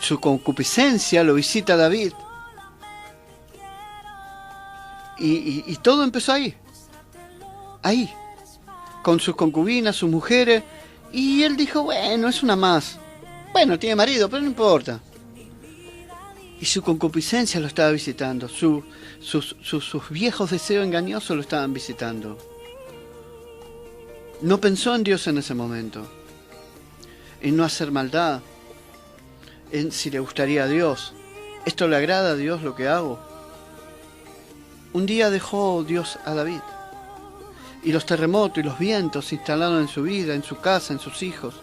su concupiscencia lo visita a David. Y todo empezó ahí, con sus concubinas, sus mujeres, y él dijo, bueno, es una más. Bueno, tiene marido, pero no importa. Y su concupiscencia lo estaba visitando, sus viejos deseos engañosos lo estaban visitando. No pensó en Dios en ese momento, en no hacer maldad, en si le gustaría a Dios. ¿Esto le agrada a Dios lo que hago? Un día dejó Dios a David, y los terremotos y los vientos se instalaron en su vida, en su casa, en sus hijos,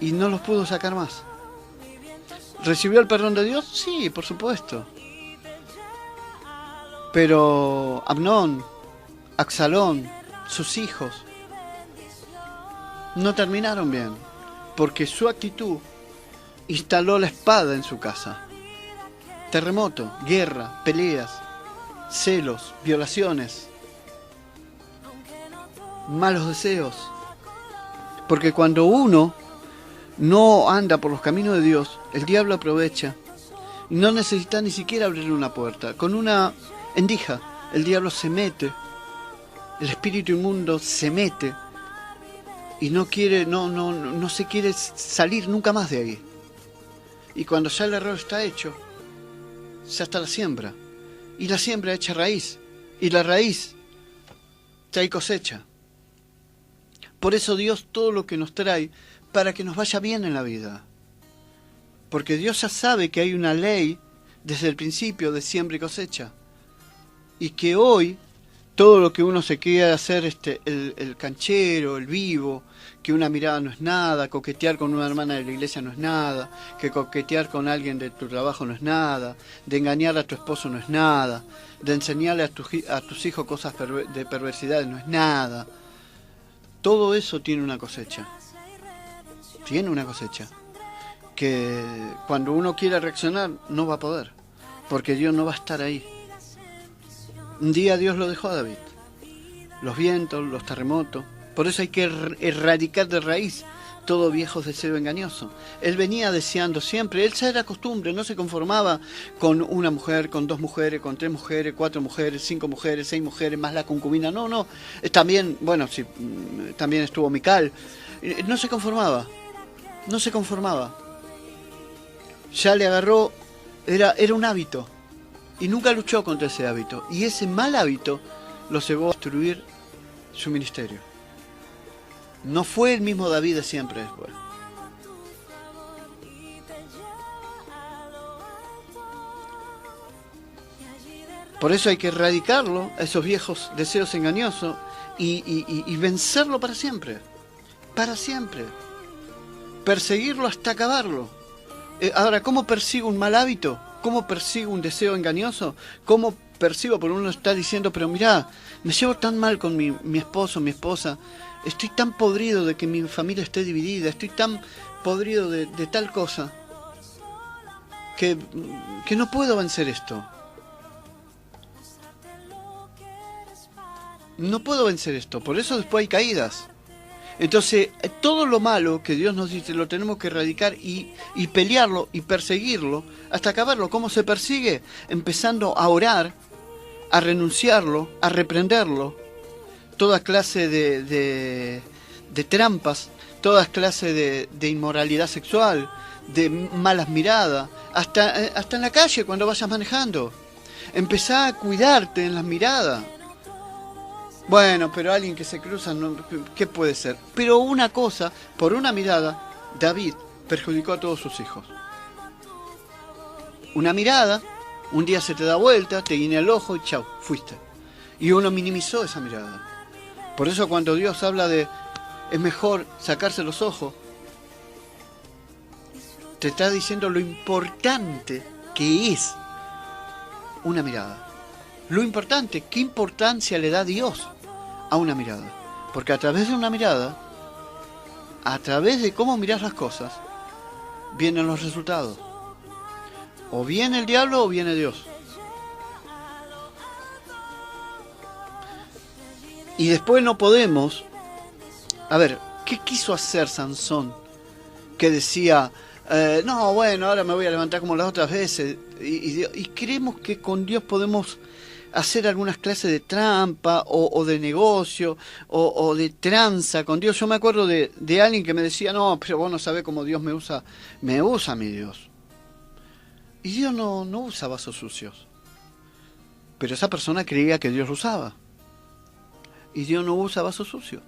y no los pudo sacar más. ¿Recibió el perdón de Dios? Sí, por supuesto. Pero Amnón, Absalón, sus hijos, no terminaron bien, porque su actitud instaló la espada en su casa. Terremoto, guerra, peleas, celos, violaciones, malos deseos. Porque cuando uno no anda por los caminos de Dios, el diablo aprovecha y no necesita ni siquiera abrir una puerta. Con una endija, el diablo se mete, el espíritu inmundo se mete y no se quiere salir nunca más de ahí. Y cuando ya el error está hecho, ya está la siembra. Y la siembra echa raíz. Y la raíz trae cosecha. Por eso Dios todo lo que nos trae para que nos vaya bien en la vida. Porque Dios ya sabe que hay una ley desde el principio de siembra y cosecha. Y que hoy todo lo que uno se quiere hacer, el canchero, el vivo, que una mirada no es nada, coquetear con una hermana de la iglesia no es nada, que coquetear con alguien de tu trabajo no es nada, de engañar a tu esposo no es nada, de enseñarle a tus hijos cosas de perversidades no es nada. Todo eso tiene una cosecha. Tiene una cosecha. Que cuando uno quiera reaccionar no va a poder, porque Dios no va a estar ahí. Un día Dios lo dejó a David. Los vientos, los terremotos. Por eso hay que erradicar de raíz todo viejo deseo engañoso. Él venía deseando siempre, él ya era costumbre, no se conformaba con una mujer, con 2 mujeres, con 3 mujeres, 4 mujeres, 5 mujeres, 6 mujeres, más la concubina. No. También, bueno, sí, también estuvo Mical. No se conformaba. Ya le agarró, era un hábito. Y nunca luchó contra ese hábito. Y ese mal hábito lo llevó a destruir su ministerio. No fue el mismo David de siempre después. Por eso hay que erradicarlo, esos viejos deseos engañosos, y vencerlo para siempre. Para siempre. Perseguirlo hasta acabarlo. Ahora, ¿cómo persigo un mal hábito? ¿Cómo persigo un deseo engañoso? ¿Cómo percibo? Por uno está diciendo, pero mirá, me llevo tan mal con mi esposo, mi esposa. Estoy tan podrido de que mi familia esté dividida. Estoy tan podrido de tal cosa. Que no puedo vencer esto. No puedo vencer esto. Por eso después hay caídas. Entonces, todo lo malo que Dios nos dice lo tenemos que erradicar y pelearlo y perseguirlo hasta acabarlo. ¿Cómo se persigue? Empezando a orar, a renunciarlo, a reprenderlo. Toda clase de trampas, toda clase de inmoralidad sexual, de malas miradas, hasta en la calle cuando vayas manejando. Empezá a cuidarte en las miradas. Bueno, pero alguien que se cruza, ¿qué puede ser? Pero una cosa, por una mirada, David perjudicó a todos sus hijos. Una mirada, un día se te da vuelta, te guiña el ojo y chau, fuiste. Y uno minimizó esa mirada. Por eso cuando Dios habla de es mejor sacarse los ojos, te está diciendo lo importante que es una mirada. Lo importante, ¿qué importancia le da Dios a una mirada? Porque a través de una mirada, a través de cómo miras las cosas, vienen los resultados. O viene el diablo o viene Dios. Y después no podemos... A ver, ¿qué quiso hacer Sansón? Que decía, No, bueno, ahora me voy a levantar como las otras veces. Y creemos que con Dios podemos hacer algunas clases de trampa o de negocio o de tranza con Dios. Yo me acuerdo de alguien que me decía, no, pero vos no sabés cómo Dios me usa. Me usa mi Dios. Y Dios no usa vasos sucios. Pero esa persona creía que Dios lo usaba. Y Dios no usa vasos sucios.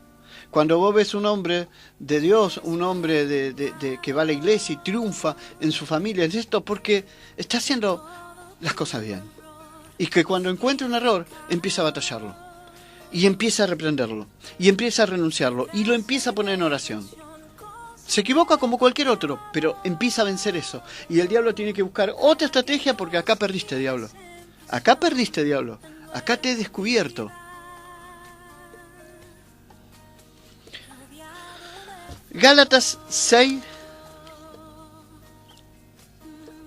Cuando vos ves un hombre de Dios, un hombre que va a la iglesia y triunfa en su familia, es esto porque está haciendo las cosas bien. Y que cuando encuentra un error, empieza a batallarlo. Y empieza a reprenderlo. Y empieza a renunciarlo. Y lo empieza a poner en oración. Se equivoca como cualquier otro, pero empieza a vencer eso. Y el diablo tiene que buscar otra estrategia porque acá perdiste, diablo. Acá perdiste, diablo. Acá te he descubierto. Gálatas 6,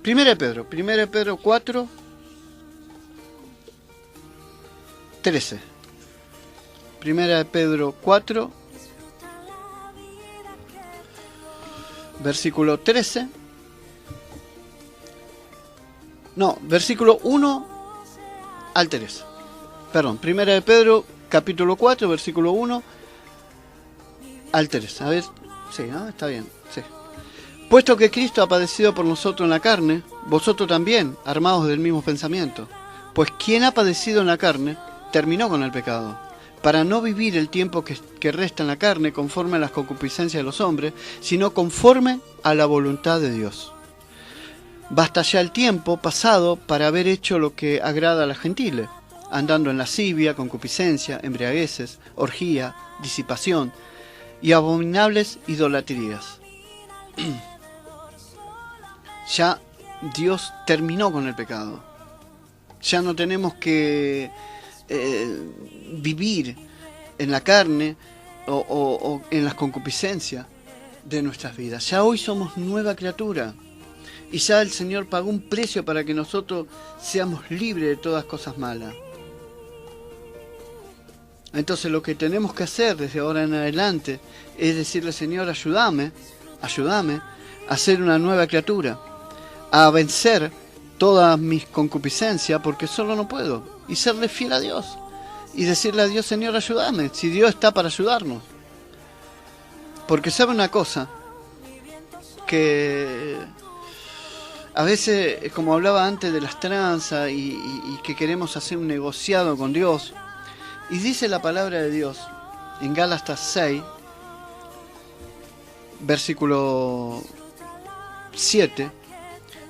1 Pedro 4, 13. 1 Pedro 4, versículo 13. No, versículo 1 al 3. Perdón, 1 Pedro capítulo 4, versículo 1 al 3. A ver. Sí, ¿no? Está bien, sí. Puesto que Cristo ha padecido por nosotros en la carne, vosotros también, armados del mismo pensamiento. Pues quien ha padecido en la carne, terminó con el pecado, para no vivir el tiempo que resta en la carne conforme a las concupiscencias de los hombres, sino conforme a la voluntad de Dios. Basta ya el tiempo pasado para haber hecho lo que agrada a los gentiles, andando en lascivia, concupiscencia, embriagueces, orgía, disipación, y abominables idolatrías. Ya Dios terminó con el pecado. Ya no tenemos que vivir en la carne o en las concupiscencias de nuestras vidas. Ya hoy somos nueva criatura. Y ya el Señor pagó un precio para que nosotros seamos libres de todas cosas malas. Entonces lo que tenemos que hacer desde ahora en adelante es decirle, Señor, ayúdame a ser una nueva criatura, a vencer todas mis concupiscencias, porque solo no puedo, y serle fiel a Dios, y decirle a Dios, Señor, ayúdame, si Dios está para ayudarnos. Porque sabe una cosa, que a veces, como hablaba antes de las tranzas y que queremos hacer un negociado con Dios, y dice la palabra de Dios en Gálatas 6, versículo 7,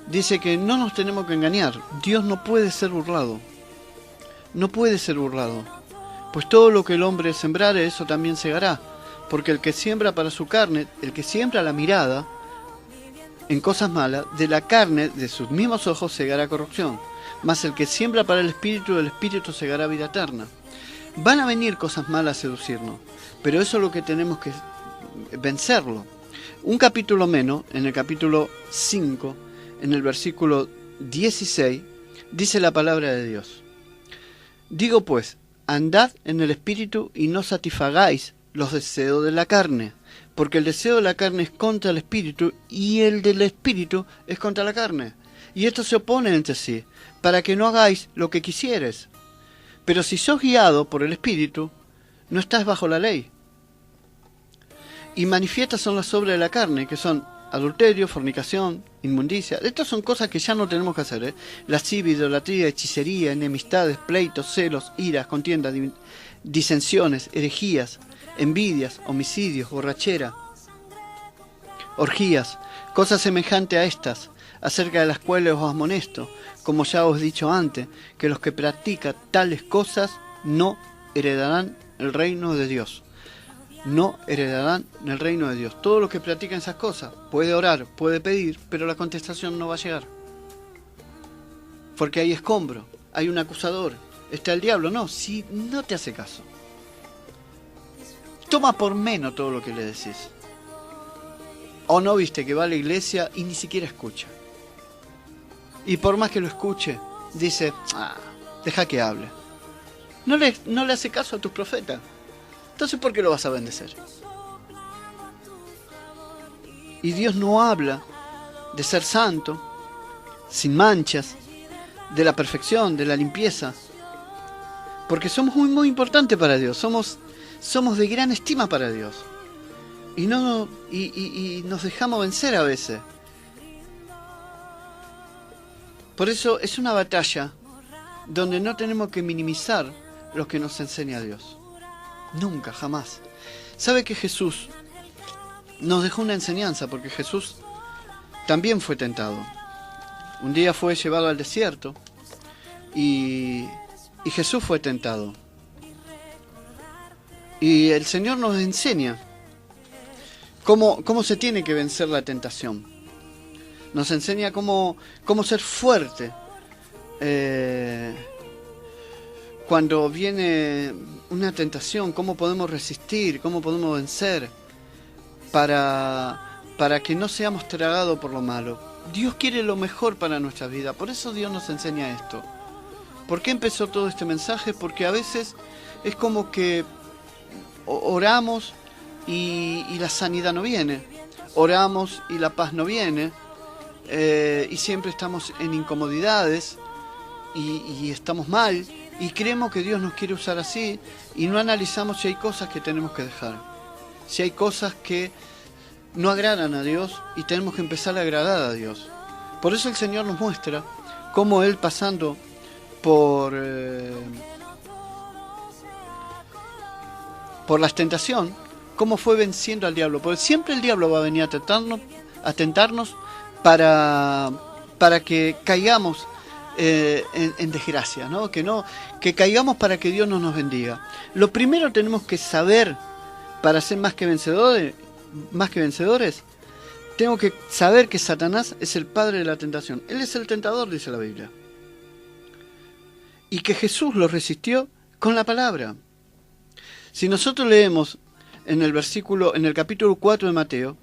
dice que no nos tenemos que engañar. Dios no puede ser burlado. No puede ser burlado. Pues todo lo que el hombre sembrare, eso también segará. Porque el que siembra para su carne, el que siembra la mirada en cosas malas, de la carne, de sus mismos ojos, segará corrupción. Mas el que siembra para el espíritu, del espíritu segará vida eterna. Van a venir cosas malas a seducirnos, pero eso es lo que tenemos que vencerlo. Un capítulo menos, en el capítulo 5, en el versículo 16, dice la palabra de Dios. Digo pues, andad en el espíritu y no satisfagáis los deseos de la carne, porque el deseo de la carne es contra el espíritu y el del espíritu es contra la carne. Y estos se oponen entre sí, para que no hagáis lo que quisieres. Pero si sos guiado por el Espíritu, no estás bajo la ley. Y manifiestas son las obras de la carne, que son adulterio, fornicación, inmundicia. Estas son cosas que ya no tenemos que hacer, lascivia, idolatría, hechicería, enemistades, pleitos, celos, iras, contiendas, disensiones, herejías, envidias, homicidios, borrachera, orgías, cosas semejantes a estas, acerca de las cuales os amonesto, como ya os he dicho antes, que los que practican tales cosas no heredarán el reino de Dios. No heredarán el reino de Dios. Todos los que practican esas cosas, puede orar, puede pedir, pero la contestación no va a llegar. Porque hay escombro, hay un acusador, está el diablo. No, si no te hace caso. Toma por menos todo lo que le decís. O no viste que va a la iglesia y ni siquiera escucha. Y por más que lo escuche, dice, deja que hable. No le hace caso a tus profetas. Entonces, ¿por qué lo vas a bendecer? Y Dios no habla de ser santo, sin manchas, de la perfección, de la limpieza. Porque somos muy, muy importantes para Dios, somos de gran estima para Dios. Y nos dejamos vencer a veces. Por eso es una batalla donde no tenemos que minimizar lo que nos enseña Dios. Nunca, jamás. ¿Sabe que Jesús nos dejó una enseñanza? Porque Jesús también fue tentado. Un día fue llevado al desierto y Jesús fue tentado. Y el Señor nos enseña cómo se tiene que vencer la tentación. Nos enseña cómo ser fuerte cuando viene una tentación, cómo podemos resistir, cómo podemos vencer para que no seamos tragados por lo malo. Dios quiere lo mejor para nuestra vida, por eso Dios nos enseña esto. ¿Por qué empezó todo este mensaje? Porque a veces es como que oramos y la sanidad no viene, oramos y la paz no viene, y siempre estamos en incomodidades y estamos mal y creemos que Dios nos quiere usar así y no analizamos si hay cosas que tenemos que dejar, si hay cosas que no agradan a Dios y tenemos que empezar a agradar a Dios. Por eso el Señor nos muestra cómo Él, pasando por la tentación, cómo fue venciendo al diablo. Porque siempre el diablo va a venir a tentarnos para que caigamos en desgracia, ¿no? Que caigamos para que Dios no nos bendiga. Lo primero tenemos que saber, para ser más que vencedores, tengo que saber que Satanás es el padre de la tentación. Él es el tentador, dice la Biblia. Y que Jesús lo resistió con la palabra. Si nosotros leemos en el capítulo 4 de Mateo,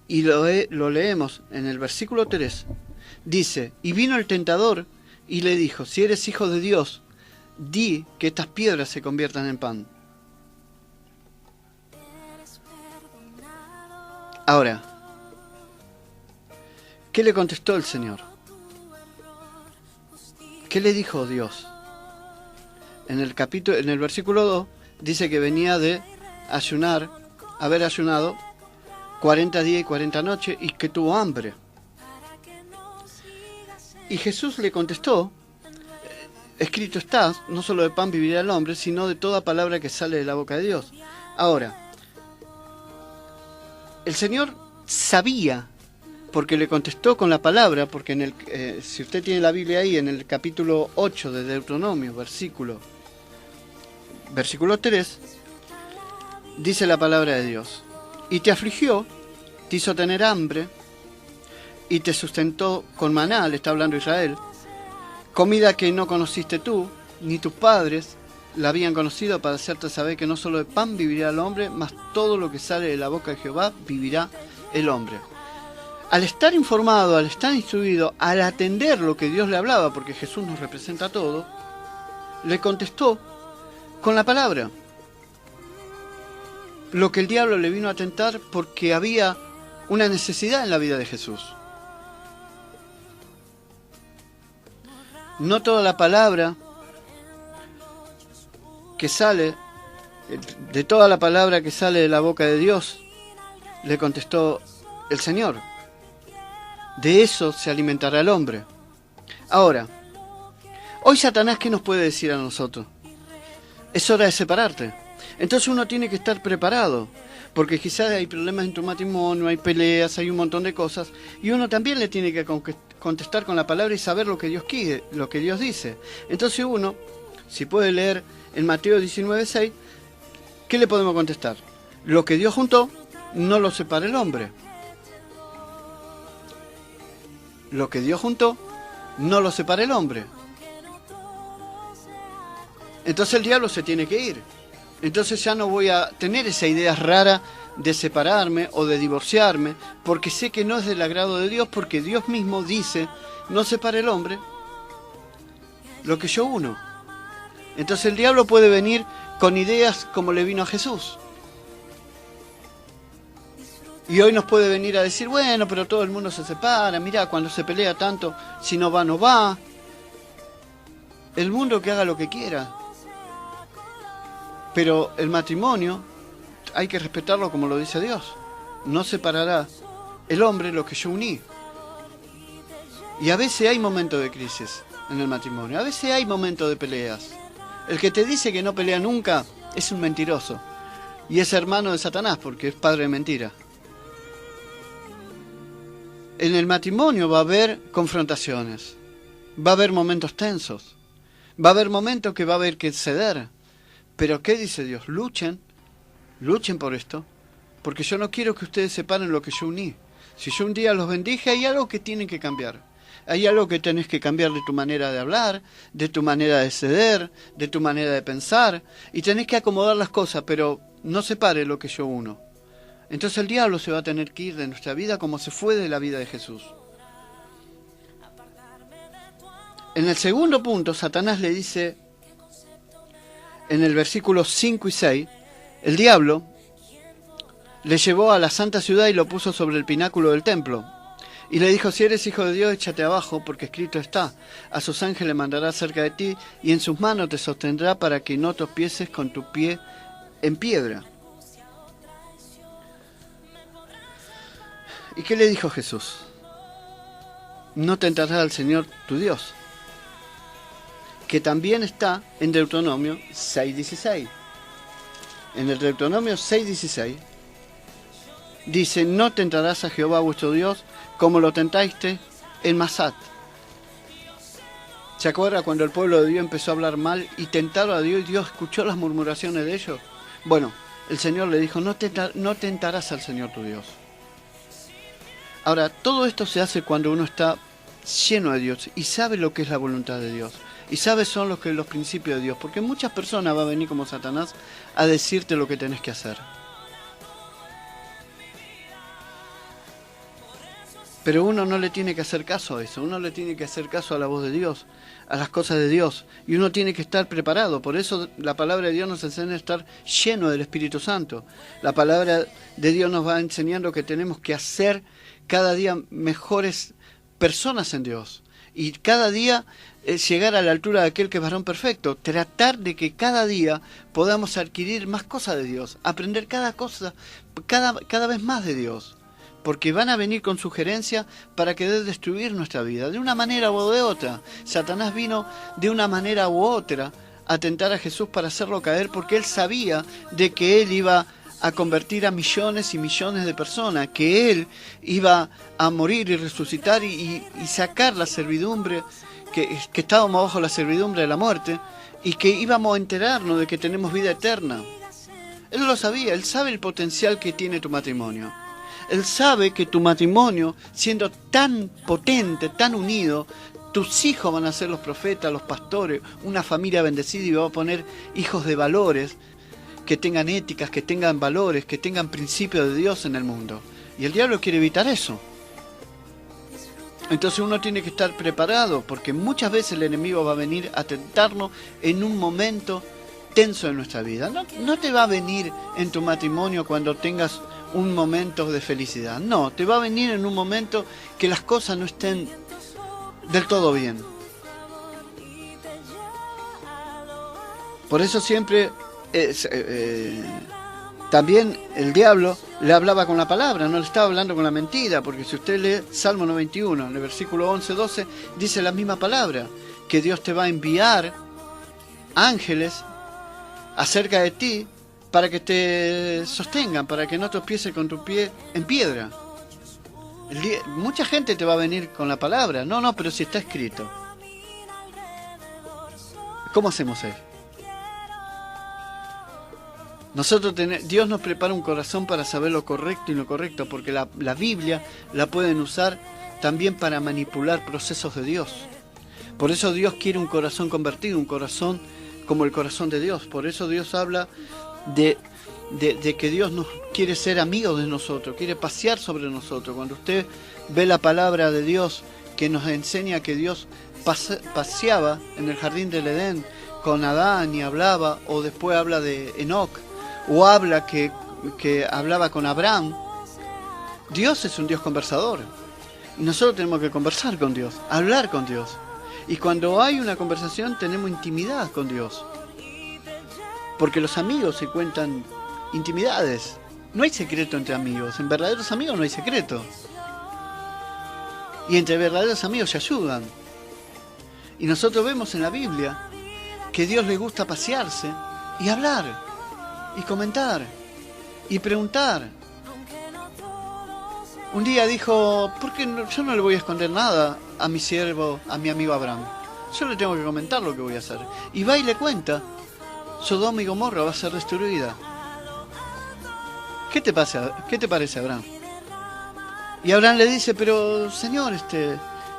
y lo leemos en el versículo 3, dice: y vino el tentador y le dijo: si eres hijo de Dios, di que estas piedras se conviertan en pan. Ahora, ¿qué le contestó el Señor? ¿Qué le dijo Dios? En el versículo 2 dice que venía de haber ayunado 40 días y 40 noches y que tuvo hambre. Y Jesús le contestó: escrito está, no solo de pan vivirá el hombre, sino de toda palabra que sale de la boca de Dios. Ahora, el Señor sabía, porque le contestó con la palabra, porque si usted tiene la Biblia ahí, en el capítulo 8 de Deuteronomio, versículo 3, dice la palabra de Dios: y te afligió, te hizo tener hambre, y te sustentó con maná, le está hablando Israel, comida que no conociste tú, ni tus padres la habían conocido, para hacerte saber que no solo de pan vivirá el hombre, mas todo lo que sale de la boca de Jehová vivirá el hombre. Al estar informado, al estar instruido, al atender lo que Dios le hablaba, porque Jesús nos representa todo, le contestó con la palabra lo que el diablo le vino a tentar, porque había una necesidad en la vida de Jesús. No toda la palabra que sale, de toda la palabra que sale de la boca de Dios, le contestó el Señor. De eso se alimentará el hombre. Ahora, hoy Satanás, ¿qué nos puede decir a nosotros? Es hora de separarte. Entonces uno tiene que estar preparado, porque quizás hay problemas en tu matrimonio, hay peleas, hay un montón de cosas, y uno también le tiene que contestar con la palabra y saber lo que Dios quiere, lo que Dios dice. Entonces uno, si puede leer en Mateo 19:6, ¿qué le podemos contestar? Lo que Dios juntó, no lo separa el hombre. Lo que Dios juntó, no lo separa el hombre. Entonces el diablo se tiene que ir. Entonces ya no voy a tener esa idea rara de separarme o de divorciarme, porque sé que no es del agrado de Dios, porque Dios mismo dice: no separe el hombre lo que yo uno. Entonces el diablo puede venir con ideas como le vino a Jesús. Y hoy nos puede venir a decir, bueno, pero todo el mundo se separa, mirá, cuando se pelea tanto, si no va, no va. El mundo que haga lo que quiera. Pero el matrimonio hay que respetarlo como lo dice Dios. No separará el hombre lo que yo uní. Y a veces hay momentos de crisis en el matrimonio, a veces hay momentos de peleas. El que te dice que no pelea nunca es un mentiroso. Y es hermano de Satanás porque es padre de mentira. En el matrimonio va a haber confrontaciones, va a haber momentos tensos, va a haber momentos que va a haber que ceder. Pero ¿qué dice Dios? Luchen por esto, porque yo no quiero que ustedes separen lo que yo uní. Si yo un día los bendije, hay algo que tienen que cambiar. Hay algo que tenés que cambiar de tu manera de hablar, de tu manera de ceder, de tu manera de pensar, y tenés que acomodar las cosas, pero no separe lo que yo uno. Entonces el diablo se va a tener que ir de nuestra vida como se fue de la vida de Jesús. En el segundo punto, Satanás le dice, en el versículo 5 y 6, el diablo le llevó a la santa ciudad y lo puso sobre el pináculo del templo. Y le dijo, si eres hijo de Dios, échate abajo, porque escrito está, a sus ángeles mandará cerca de ti, y en sus manos te sostendrá para que no tropieces con tu pie en piedra. ¿Y qué le dijo Jesús? No tentarás al Señor tu Dios, que también está en Deuteronomio 6:16. En el Deuteronomio 6:16 dice, no tentarás a Jehová vuestro Dios como lo tentaste en Masat. ¿Se acuerda cuando el pueblo de Dios empezó a hablar mal y tentaron a Dios y Dios escuchó las murmuraciones de ellos? Bueno, el Señor le dijo, no tentarás al Señor tu Dios. Ahora, todo esto se hace cuando uno está lleno de Dios y sabe lo que es la voluntad de Dios. Y sabe son los principios de Dios. Porque muchas personas van a venir como Satanás a decirte lo que tenés que hacer. Pero uno no le tiene que hacer caso a eso. Uno le tiene que hacer caso a la voz de Dios, a las cosas de Dios. Y uno tiene que estar preparado. Por eso la palabra de Dios nos enseña a estar lleno del Espíritu Santo. La palabra de Dios nos va enseñando que tenemos que hacer cada día mejores personas en Dios. Y cada día llegar a la altura de aquel que es varón perfecto. Tratar de que cada día podamos adquirir más cosas de Dios. Aprender cada cosa, cada vez más de Dios. Porque van a venir con sugerencias para querer destruir nuestra vida, de una manera u de otra. Satanás vino de una manera u otra a tentar a Jesús para hacerlo caer, porque él sabía de que él iba a convertir a millones y millones de personas, que él iba a morir y resucitar y sacar la servidumbre, que estábamos bajo la servidumbre de la muerte, y que íbamos a enterarnos de que tenemos vida eterna. Él lo sabía, él sabe el potencial que tiene tu matrimonio. Él sabe que tu matrimonio, siendo tan potente, tan unido, tus hijos van a ser los profetas, los pastores, una familia bendecida, y va a poner hijos de valores, que tengan éticas, que tengan valores, que tengan principios de Dios en el mundo. Y el diablo quiere evitar eso. Entonces uno tiene que estar preparado, porque muchas veces el enemigo va a venir a tentarnos en un momento tenso de nuestra vida. No te va a venir en tu matrimonio cuando tengas un momento de felicidad. No, te va a venir en un momento que las cosas no estén del todo bien. Por eso siempre también el diablo le hablaba con la palabra, no le estaba hablando con la mentira, porque si usted lee Salmo 91, en el versículo 11-12, dice la misma palabra, que Dios te va a enviar ángeles acerca de ti para que te sostengan, para que no tropieces con tu pie en piedra. Mucha gente te va a venir con la palabra, no, pero si está escrito. ¿Cómo hacemos eso? Dios nos prepara un corazón para saber lo correcto y lo correcto, porque la Biblia la pueden usar también para manipular procesos de Dios. Por eso Dios quiere un corazón convertido, un corazón como el corazón de Dios. Por eso Dios habla de que Dios nos quiere ser amigo de nosotros, quiere pasear sobre nosotros. Cuando usted ve la palabra de Dios que nos enseña que Dios paseaba en el jardín del Edén con Adán y hablaba, o después habla de Enoc, o habla que hablaba con Abraham, Dios es un Dios conversador. Y nosotros tenemos que conversar con Dios, hablar con Dios. Y cuando hay una conversación tenemos intimidad con Dios. Porque los amigos se cuentan intimidades. No hay secreto entre amigos. En verdaderos amigos no hay secreto. Y entre verdaderos amigos se ayudan. Y nosotros vemos en la Biblia que a Dios le gusta pasearse y hablar, y comentar, y preguntar. Un día dijo, ¿por qué yo no le voy a esconder nada a mi siervo, a mi amigo Abraham? Yo le tengo que comentar lo que voy a hacer. Y va y le cuenta, Sodoma y Gomorra va a ser destruida. ¿Qué te parece, Abraham? Y Abraham le dice, pero Señor,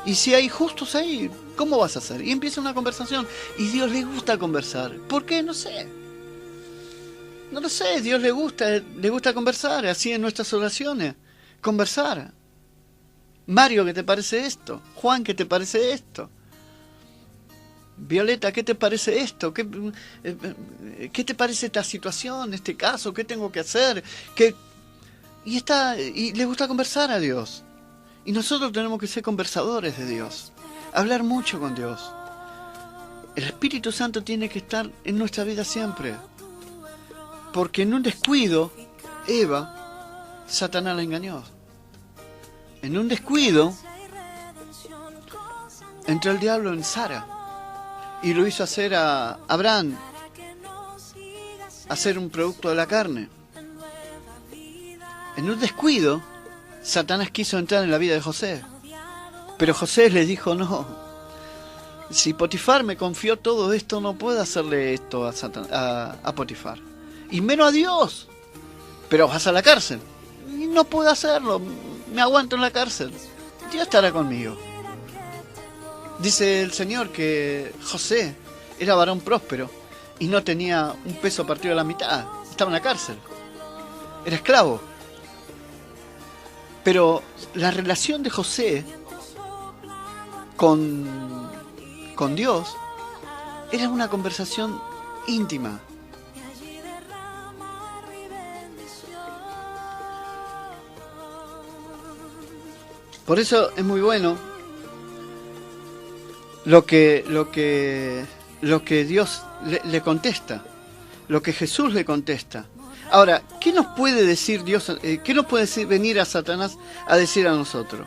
¿y si hay justos ahí? ¿Cómo vas a hacer? Y empieza una conversación. Y Dios le gusta conversar. ¿Por qué? No sé. No lo sé. Dios le gusta conversar. Así en nuestras oraciones. Conversar. Mario, ¿qué te parece esto? Juan, ¿qué te parece esto? Violeta, ¿qué te parece esto? ¿Qué te parece esta situación, este caso? ¿Qué tengo que hacer? Y le gusta conversar a Dios. Y nosotros tenemos que ser conversadores de Dios. Hablar mucho con Dios. El Espíritu Santo tiene que estar en nuestra vida siempre. Porque en un descuido, Eva, Satanás la engañó. En un descuido, entró el diablo en Sara. Y lo hizo hacer a Abraham. Hacer un producto de la carne. En un descuido, Satanás quiso entrar en la vida de José. Pero José le dijo, no, si Potifar me confió todo esto, no puedo hacerle esto a Potifar. Y menos a Dios. Pero vas a la cárcel. Y no puedo hacerlo, me aguanto en la cárcel. Dios estará conmigo. Dice el Señor que José era varón próspero y no tenía un peso partido a la mitad. Estaba en la cárcel. Era esclavo. Pero la relación de José con Dios era una conversación íntima. Por eso es muy bueno lo que Dios le contesta, lo que Jesús le contesta. Ahora, ¿qué nos puede decir Dios? ¿Qué nos puede venir a Satanás a decir a nosotros?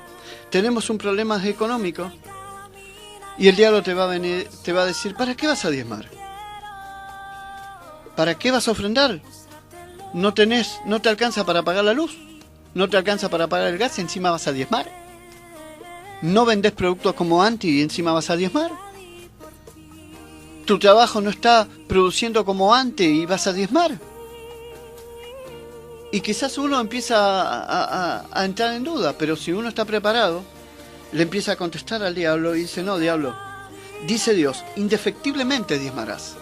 Tenemos un problema económico y el diablo te va a decir, ¿para qué vas a diezmar? ¿Para qué vas a ofrendar? ¿No te alcanza para pagar la luz? ¿No te alcanza para pagar el gas y encima vas a diezmar? ¿No vendés productos como antes y encima vas a diezmar? ¿Tu trabajo no está produciendo como antes y vas a diezmar? Y quizás uno empieza a entrar en duda, pero si uno está preparado, le empieza a contestar al diablo y dice, no, diablo, dice Dios, indefectiblemente diezmarás.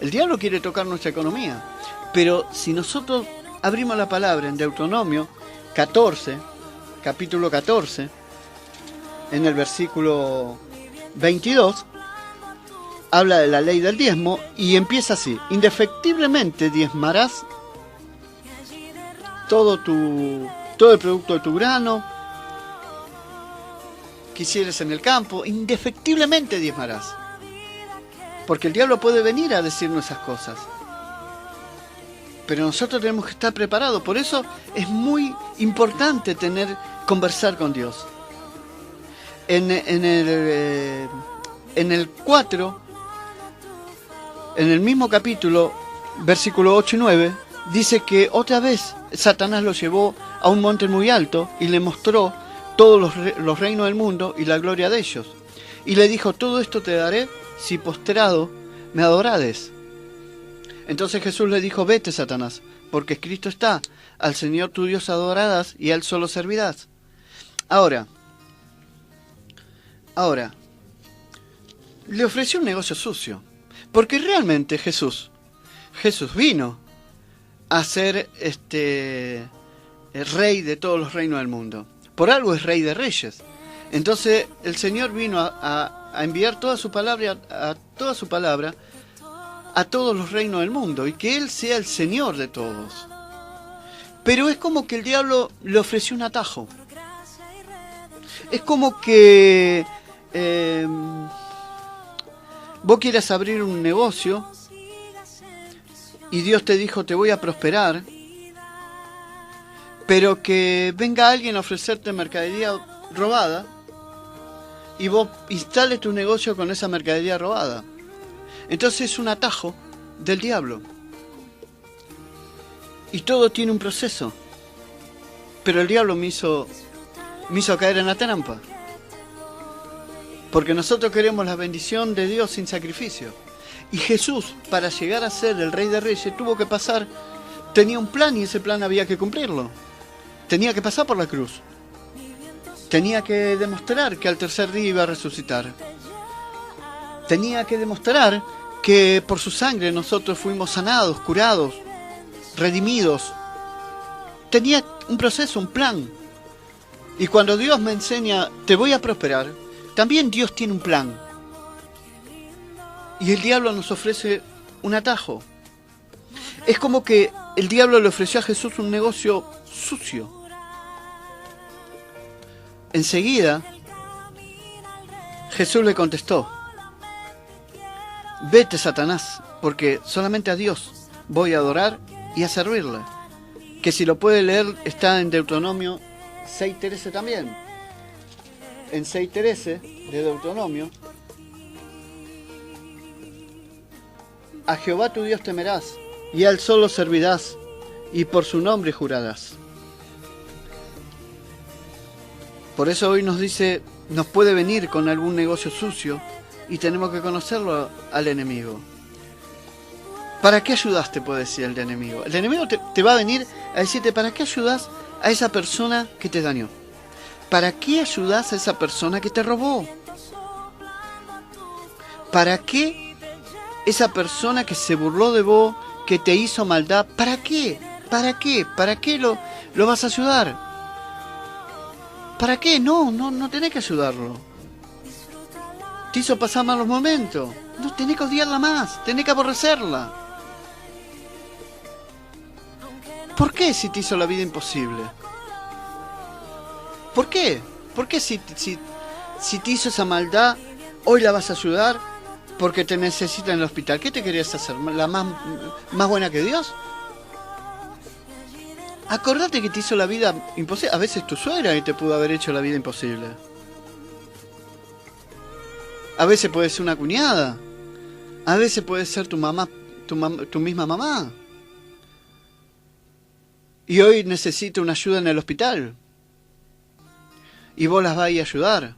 El diablo quiere tocar nuestra economía, pero si nosotros abrimos la palabra en Deuteronomio 14, capítulo 14, en el versículo 22, habla de la ley del diezmo y empieza así, indefectiblemente diezmarás todo el producto de tu grano que hicieres en el campo, indefectiblemente diezmarás. Porque el diablo puede venir a decirnos esas cosas. Pero nosotros tenemos que estar preparados. Por eso es muy importante conversar con Dios. En el 4, en el mismo capítulo, versículo 8 y 9, dice que otra vez Satanás lo llevó a un monte muy alto y le mostró todos los reinos del mundo y la gloria de ellos. Y le dijo, todo esto te daré si postrado me adorades. Entonces Jesús le dijo, vete, Satanás, porque escrito está, al Señor tu Dios adorarás y a Él solo servirás. Ahora, le ofreció un negocio sucio, porque realmente Jesús vino a ser el rey de todos los reinos del mundo. Por algo es rey de reyes. Entonces el Señor vino a enviar toda su palabra a todos los reinos del mundo y que Él sea el Señor de todos. Pero es como que el diablo le ofreció un atajo. Es como que vos quieras abrir un negocio y Dios te dijo te voy a prosperar, pero que venga alguien a ofrecerte mercadería robada y vos instales tu negocio con esa mercadería robada. Entonces es un atajo del diablo. Y todo tiene un proceso. Pero el diablo me hizo caer en la trampa. Porque nosotros queremos la bendición de Dios sin sacrificio. Y Jesús, para llegar a ser el Rey de Reyes, tuvo que pasar, tenía un plan y ese plan había que cumplirlo. Tenía que pasar por la cruz. Tenía que demostrar que al tercer día iba a resucitar. Tenía que demostrar que por su sangre nosotros fuimos sanados, curados, redimidos. Tenía un proceso, un plan. Y cuando Dios me enseña, te voy a prosperar, también Dios tiene un plan. Y el diablo nos ofrece un atajo. Es como que el diablo le ofreció a Jesús un negocio sucio. Enseguida, Jesús le contestó: vete, Satanás, porque solamente a Dios voy a adorar y a servirle. Que si lo puede leer, está en Deuteronomio 6:13 también. En 6:13 de Deuteronomio: a Jehová tu Dios temerás, y a él solo servirás, y por su nombre jurarás. Por eso hoy nos dice, nos puede venir con algún negocio sucio, y tenemos que conocerlo al enemigo. ¿Para qué ayudaste? Puede decir el enemigo. El enemigo te va a venir a decirte, ¿para qué ayudas a esa persona que te dañó? ¿Para qué ayudas a esa persona que te robó? ¿Para qué esa persona que se burló de vos, que te hizo maldad? ¿Para qué? ¿Para qué? ¿Para qué lo vas a ayudar? ¿Para qué? No tenés que ayudarlo. Te hizo pasar malos momentos. No tenés que odiarla más, tenés que aborrecerla. ¿Por qué si te hizo la vida imposible? ¿Por qué? ¿Por qué si te hizo esa maldad, hoy la vas a ayudar porque te necesita en el hospital? ¿Qué te querías hacer? ¿La más buena que Dios? Acordate que te hizo la vida imposible. A veces tu suegra que te pudo haber hecho la vida imposible. A veces puede ser una cuñada. A veces puede ser tu mamá, tu misma mamá. Y hoy necesita una ayuda en el hospital. Y vos las vas a ir a ayudar.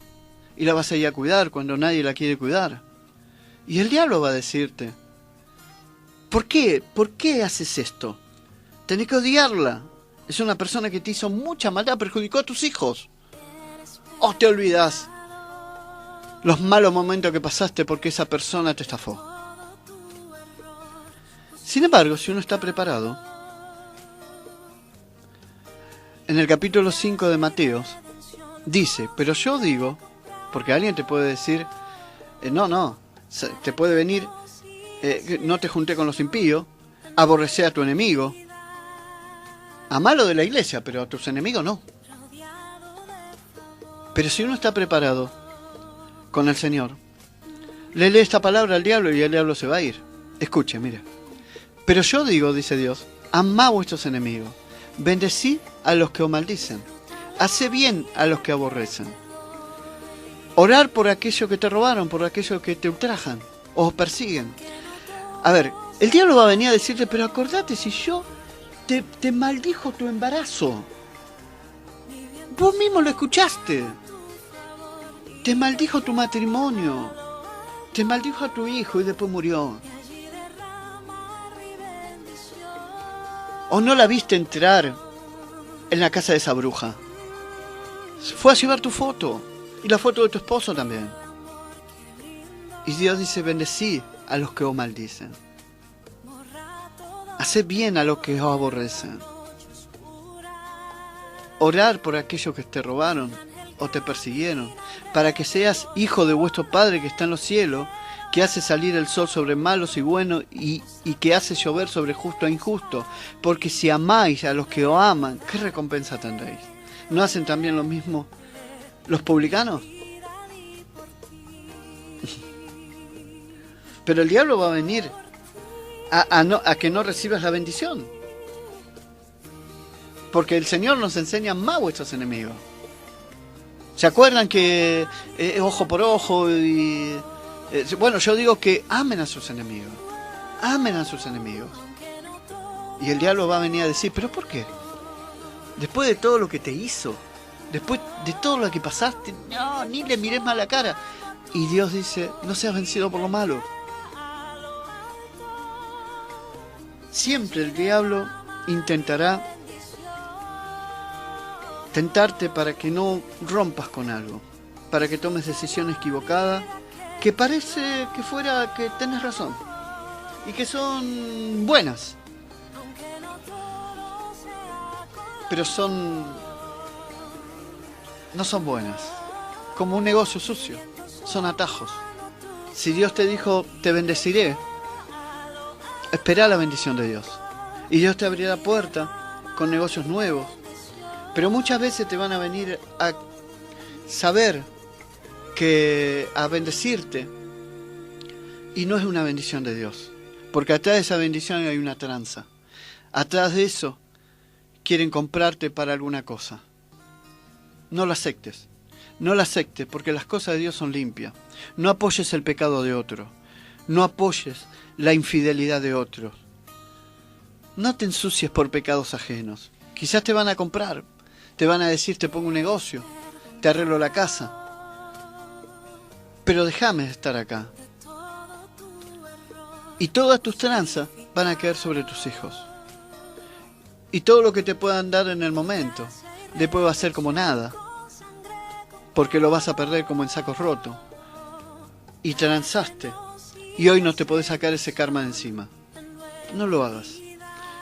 Y la vas a ir a cuidar cuando nadie la quiere cuidar. Y el diablo va a decirte: ¿por qué? ¿Por qué haces esto? Tenés que odiarla. Es una persona que te hizo mucha maldad, perjudicó a tus hijos. O te olvidás los malos momentos que pasaste porque esa persona te estafó. Sin embargo, si uno está preparado, en el capítulo 5 de Mateo, dice, pero yo digo, porque alguien te puede decir, te puede venir, no te junté con los impíos, aborrecé a tu enemigo, amalo de la iglesia, pero a tus enemigos no. Pero si uno está preparado con el Señor, le lee esta palabra al diablo y el diablo se va a ir. Escuche, mira. Pero yo digo, dice Dios, amá a vuestros enemigos, bendecí a los que os maldicen, hacé bien a los que aborrecen. Orar por aquellos que te robaron, por aquellos que te ultrajan o os persiguen. A ver, el diablo va a venir a decirte, pero acordate, si yo te maldijo tu embarazo, vos mismo lo escuchaste. Te maldijo tu matrimonio, te maldijo a tu hijo y después murió. ¿O no la viste entrar en la casa de esa bruja? Fue a llevar tu foto y la foto de tu esposo también. Y Dios dice, bendecí a los que os maldicen. Haced bien a los que os aborrecen. Orar por aquellos que te robaron o te persiguieron, para que seas hijo de vuestro Padre que está en los cielos, que hace salir el sol sobre malos y buenos y que hace llover sobre justo e injusto. Porque si amáis a los que os aman, ¿qué recompensa tendréis? ¿No hacen también lo mismo los publicanos? Pero el diablo va a venir a que no recibas la bendición. Porque el Señor nos enseña: amad a vuestros enemigos. ¿Se acuerdan que ojo por ojo? Bueno, yo digo que amen a sus enemigos. Amen a sus enemigos. Y el diablo va a venir a decir: ¿pero por qué? Después de todo lo que te hizo, después de todo lo que pasaste, no, ni le mires más la cara. Y Dios dice: no seas vencido por lo malo. Siempre el diablo intentará tentarte para que no rompas con algo, para que tomes decisiones equivocadas, que parece que fuera que tenés razón y que son buenas, pero no son buenas. Como un negocio sucio, son atajos. Si Dios te dijo: te bendeciré, espera la bendición de Dios y Dios te abrirá la puerta con negocios nuevos. Pero muchas veces te van a venir a saber que a bendecirte y no es una bendición de Dios, porque atrás de esa bendición hay una tranza. Atrás de eso quieren comprarte para alguna cosa. No lo aceptes. No lo aceptes, porque las cosas de Dios son limpias. No apoyes el pecado de otro. No apoyes la infidelidad de otros. No te ensucies por pecados ajenos. Quizás te van a comprar. Te van a decir: te pongo un negocio, te arreglo la casa. Pero déjame estar acá. Y todas tus tranzas van a caer sobre tus hijos. Y todo lo que te puedan dar en el momento, después va a ser como nada. Porque lo vas a perder como en saco roto. Y tranzaste. Y hoy no te podés sacar ese karma de encima. No lo hagas.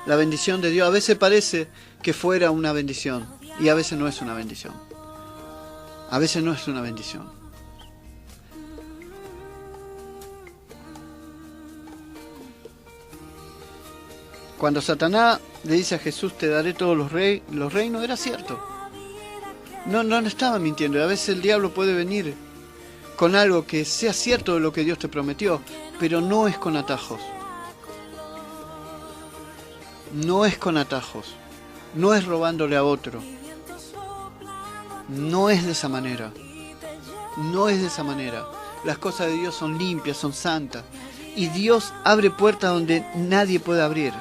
La bendición de Dios a veces parece que fuera una bendición. Y a veces no es una bendición. A veces no es una bendición. Cuando Satanás le dice a Jesús: te daré todos los reinos, era cierto. No estaba mintiendo. Y a veces el diablo puede venir con algo que sea cierto de lo que Dios te prometió, pero no es con atajos. No es con atajos. No es robándole a otro. No es de esa manera. No es de esa manera. Las cosas de Dios son limpias, son santas. Y Dios abre puertas donde nadie puede abrir.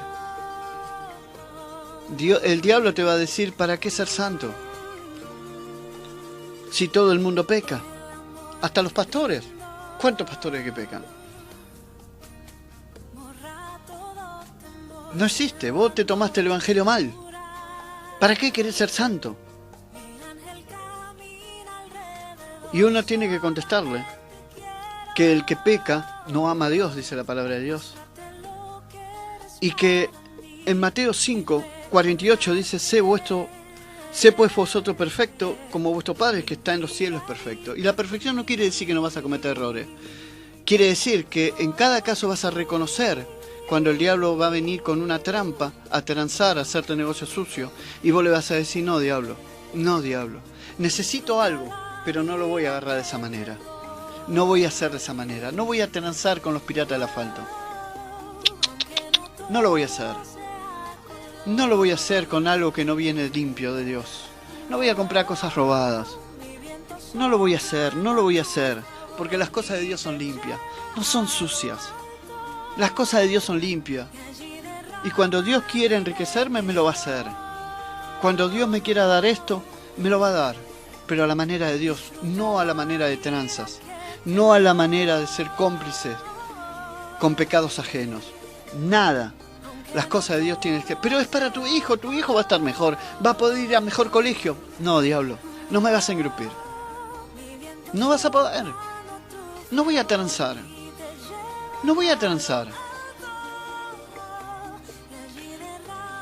El diablo te va a decir: ¿para qué ser santo? Si todo el mundo peca. Hasta los pastores. ¿Cuántos pastores que pecan? No existe. Vos te tomaste el evangelio mal. ¿Para qué querés ser santo? Y uno tiene que contestarle que el que peca no ama a Dios, dice la palabra de Dios. Y que en Mateo 5:48 dice: sé pues vosotros perfectos, como vuestro Padre que está en los cielos es perfecto. Y la perfección no quiere decir que no vas a cometer errores. Quiere decir que en cada caso vas a reconocer cuando el diablo va a venir con una trampa a transar, a hacerte negocio sucio. Y vos le vas a decir: no, diablo, necesito algo, pero no lo voy a agarrar de esa manera. No voy a hacer de esa manera. No voy a transar con los piratas del asfalto. No lo voy a hacer. No lo voy a hacer con algo que no viene limpio de Dios. No voy a comprar cosas robadas. No lo voy a hacer, porque las cosas de Dios son limpias, no son sucias. Las cosas de Dios son limpias. Y cuando Dios quiere enriquecerme, me lo va a hacer. Cuando Dios me quiera dar esto, me lo va a dar. Pero a la manera de Dios, no a la manera de tranzas. No a la manera de ser cómplices con pecados ajenos. Nada. Las cosas de Dios tienen que... Pero es para tu hijo va a estar mejor, va a poder ir a mejor colegio. No, diablo, no me vas a engrupir. No vas a poder. No voy a transar.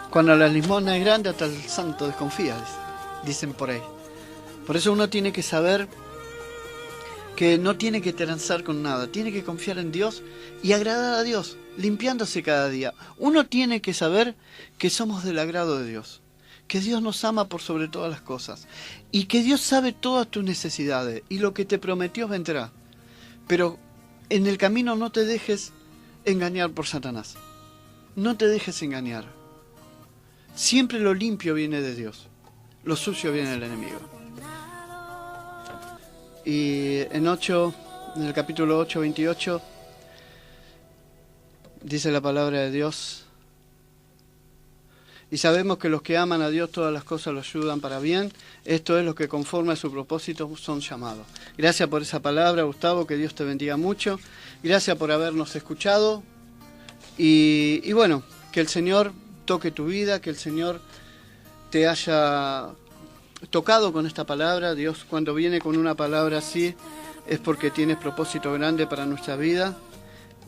Cuando la limosna es grande, hasta el santo desconfía, dicen por ahí. Por eso uno tiene que saber que no tiene que transar con nada, tiene que confiar en Dios y agradar a Dios, limpiándose cada día. Uno tiene que saber que somos del agrado de Dios, que Dios nos ama por sobre todas las cosas y que Dios sabe todas tus necesidades y lo que te prometió vendrá. Pero en el camino no te dejes engañar por Satanás. No te dejes engañar. Siempre lo limpio viene de Dios, lo sucio viene del enemigo. Y en el capítulo 8, 28, dice la palabra de Dios: y sabemos que los que aman a Dios todas las cosas lo ayudan para bien, esto es lo que conforme a su propósito son llamados. Gracias por esa palabra, Gustavo, que Dios te bendiga mucho. Gracias por habernos escuchado y bueno, que el Señor toque tu vida, que el Señor te haya tocado con esta palabra. Dios, cuando viene con una palabra así es porque tiene propósito grande para nuestra vida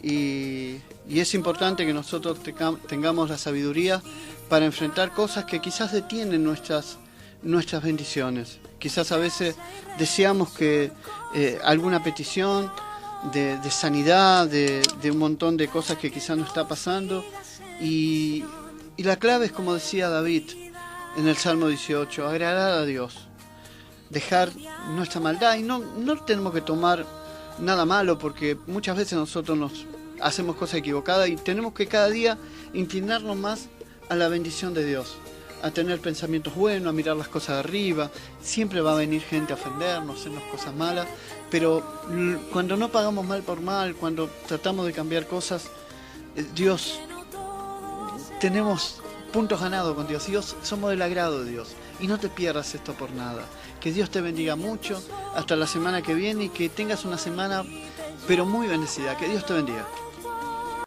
y es importante que nosotros tengamos la sabiduría para enfrentar cosas que quizás detienen nuestras bendiciones. Quizás a veces deseamos que alguna petición de sanidad, de un montón de cosas que quizás no está pasando y la clave es, como decía David en el Salmo 18, agradar a Dios, dejar nuestra maldad y no tenemos que tomar nada malo porque muchas veces nosotros nos hacemos cosas equivocadas y tenemos que cada día inclinarnos más a la bendición de Dios, a tener pensamientos buenos, a mirar las cosas de arriba. Siempre va a venir gente a ofendernos, hacernos cosas malas, pero cuando no pagamos mal por mal, cuando tratamos de cambiar cosas, Dios, tenemos puntos ganados con Dios. Dios, somos del agrado de Dios. Y no te pierdas esto por nada. Que Dios te bendiga mucho. Hasta la semana que viene y que tengas una semana, pero muy bendecida. Que Dios te bendiga.